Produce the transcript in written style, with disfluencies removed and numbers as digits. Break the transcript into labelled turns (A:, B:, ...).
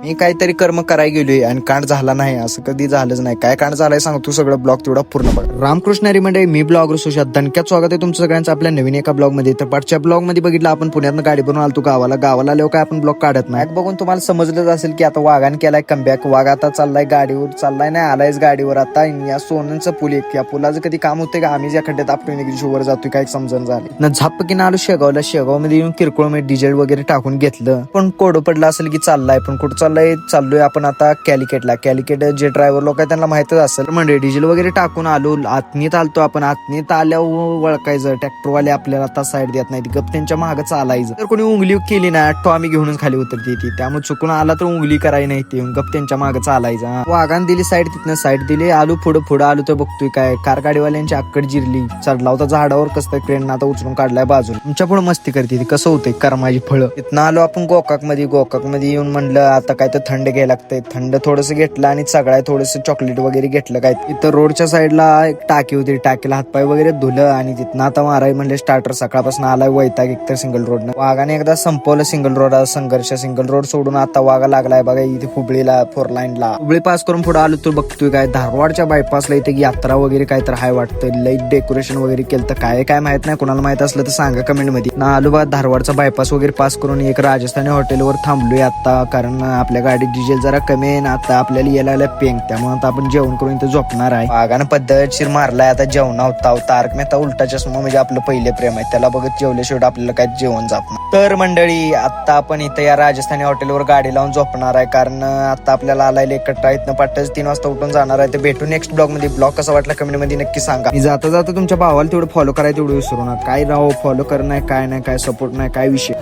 A: मी काहीतरी कर्म करायला गेलोय आणि कांड झाला नाही, असं कधी झालंच नाही. काय कांड झालाय सांगतो, सगळं ब्लॉग तेवढा पूर्ण बघा. रामकृष्ण हरी मंडळी, मी ब्लॉगर सुशांत धनक्यात स्वागत आहे तुमचं सगळ्यांचं आपल्या नवीन एका ब्लॉग मध्ये. तर पाठच्या ब्लॉग मध्ये बघितलं आपण पुण्यातनं गाडी बनवून आलतो गावाला आल्यावर काय आपण ब्लॉग काढत नाही. बघून तुम्हाला समजलंच असेल की आता वाघान केलाय कमबॅक. वाघ आता चाललाय गाडीवर, चाललाय नाही आलायच गाडीवर. आता या सोनंचं पूल एक, या पुलाचं कधी काम होते का? आम्ही या खड्ड्यात आपटून शिवर जातोय, काय समजून झाले ना. झापकीनं आलो शेगाव मध्ये येऊन किरकोळ मध्ये डिझेल वगैरे टाकून घेतलं. पण कोड पडलं असेल की चाललाय, पण कुठं चाललोय आपण आता कॅलिकेट जे ड्रायव्हर लोक आहेत त्यांना माहितच असेल. म्हणजे डिझेल वगैरे टाकून आलो, आतनीत आलतो आपण. आतनीत आल्यावर वळखायचं, ट्रॅक्टरवाले आपल्याला आता साईड देत नाही, गप त्यांच्या मागं चालायचं. तर कोणी उंगली केली ना तो आम्ही घेऊनच खाली उतरते ती. त्यामुळे चुकून आला तर उंगली करायला नाही, ते गप त्यांच्या मागं चालायचं. वाघान दिली साईड, तिथनं साईड दिली. आलो पुढं आलो तर बघतोय काय कार गाडीवाल्यांची आक्कड जिरली. चढला होता झाडावर, कसं ट्रेन आता उचलून काढलाय बाजूला. तुमच्या पुढे मस्ती करते ती, कसं होतंय कर्माची फळं. तिथनं आलो आपण गोकाक मध्ये येऊन म्हणलं आता काय तर थंड घ्यायला लागतंय. थंड थोडंसं घेतलं आणि सगळ्या थोडंसं चॉकलेट वगैरे घेतलं. काय इथं रोडच्या साईडला एक टाकी होती, टाकीला हातपाय वगैरे धुलं आणि तिथनं आता माराय म्हणले स्टार्टर. सकाळपासून आलाय वैताग एकतर सिंगल रोडनं. वाघाने एकदा संपवलं सिंगल रोड संघर्ष. सिंगल रोड सोडून आता वाघा लागलाय बघा इथे हुबळीला, 4 लाईनला. हुबळी पास करून पुढे आलो तर बघतोय काय धारवाडच्या बायपासला इथे यात्रा वगैरे काय तर हाय वाटतं. लई डेकोरेशन वगैरे केलं. तर काय माहित नाही, कोणाला माहित असलं तर सांगा कमेंट मध्ये. ना आलो बा धारवाडचा बायपास वगैरे पास करून एक राजस्थानी हॉटेलवर थांबलोय आता, कारण आपल्या गाडीत डिझेल जरा कमी आहे ना. आता आपल्याला यायला पेंग, त्यामुळे आता आपण जेवण करून इथे झोपणार आहे. वाघानं पद्धतशीर मारलाय आता जेवणा होता. तारक मेहता उलटा चष्मा म्हणजे आपलं पहिले प्रेम आहे, त्याला बघत जेवल्याशिवाय आपल्याला काय जेवण जात नाही. तर मंडळी आता आपण इथं या राजस्थानी हॉटेलवर गाडी लावून झोपणार आहे, कारण आता आपल्याला आलाय कट्टा. इथनं पाठच 3 वाजता उठून जाणार आहे. तर भेटू नेक्स्ट ब्लॉग मध्ये. ब्लॉग कसा वाटला कमेंट मध्ये नक्की सांगा. मी जाता तुमच्या भावाला तेवढं फॉलो करायला तेवढं विसरू नका. काय राहो फॉलो करणं काय नाही, काय सपोर्ट नाही, काय विषय.